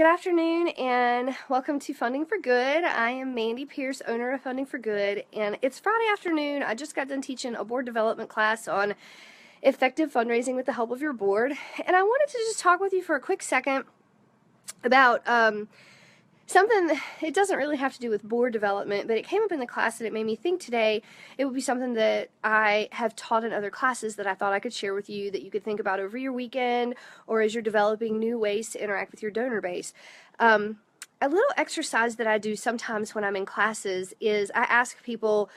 Good afternoon and welcome to Funding for Good. I am Mandy Pierce, owner of Funding for Good, and it's Friday afternoon. I just got done teaching a board development class on effective fundraising with the help of your board, and I wanted to just talk with you for a quick second about something. It doesn't really have to do with board development, but it came up in the class and it made me think today it would be something that I have taught in other classes that I thought I could share with you, that you could think about over your weekend or as you're developing new ways to interact with your donor base. A little exercise that I do sometimes when I'm in classes is I ask people,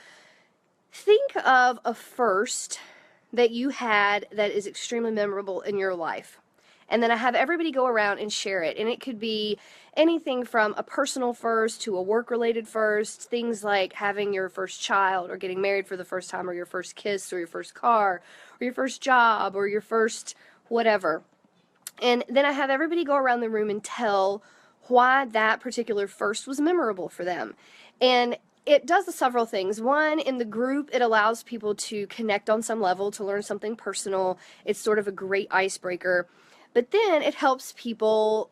think of a first that you had that is extremely memorable in your life. And then I have everybody go around and share it. And it could be anything from a personal first to a work-related first, things like having your first child or getting married for the first time or your first kiss or your first car or your first job or your first whatever. And then I have everybody go around the room and tell why that particular first was memorable for them. And it does several things. One, in the group, it allows people to connect on some level, to learn something personal. It's sort of a great icebreaker. But then it helps people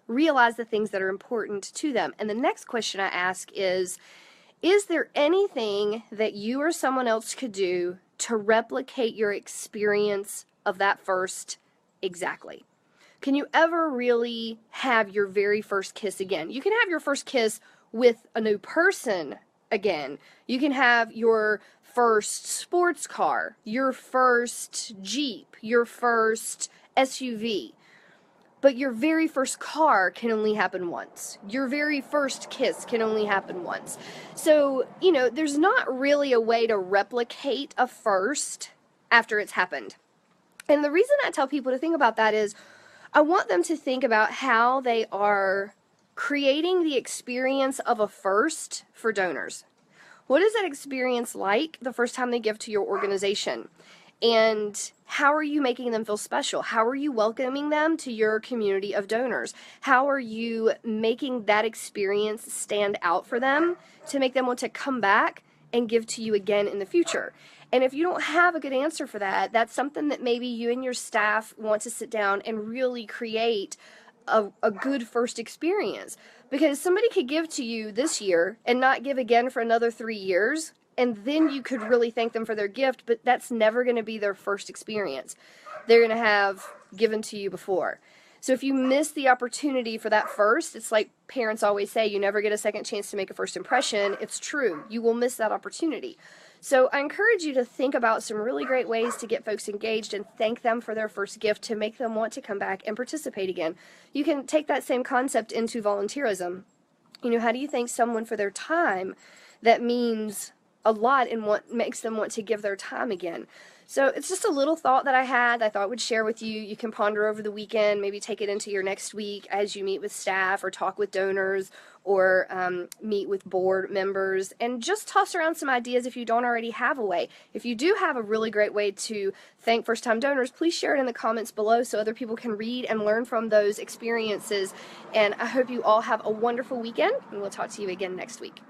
realize the things that are important to them. And the next question I ask is there anything that you or someone else could do to replicate your experience of that first exactly? Can you ever really have your very first kiss again? You can have your first kiss with a new person again. You can have your first sports car, your first Jeep, your first SUV. But your very first car can only happen once. Your very first kiss can only happen once. So, there's not really a way to replicate a first after it's happened. And the reason I tell people to think about that is I want them to think about how they are creating the experience of a first for donors. What is that experience like the first time they give to your organization? And how are you making them feel special? How are you welcoming them to your community of donors? How are you making that experience stand out for them to make them want to come back and give to you again in the future? And if you don't have a good answer for that, that's something that maybe you and your staff want to sit down and really create a good first experience. Because somebody could give to you this year and not give again for another 3 years, and then you could really thank them for their gift, but that's never going to be their first experience. They're going to have given to you before. So if you miss the opportunity for that first, it's like parents always say, you never get a second chance to make a first impression. It's true. You will miss that opportunity. So I encourage you to think about some really great ways to get folks engaged and thank them for their first gift to make them want to come back and participate again. You can take that same concept into volunteerism. How do you thank someone for their time that means a lot and what makes them want to give their time again? So it's just a little thought that I had I thought I would share with you. You can ponder over the weekend, maybe take it into your next week as you meet with staff or talk with donors or meet with board members, and just toss around some ideas if you don't already have a way. If you do have a really great way to thank first-time donors, please share it in the comments below so other people can read and learn from those experiences. And I hope you all have a wonderful weekend, and we'll talk to you again next week.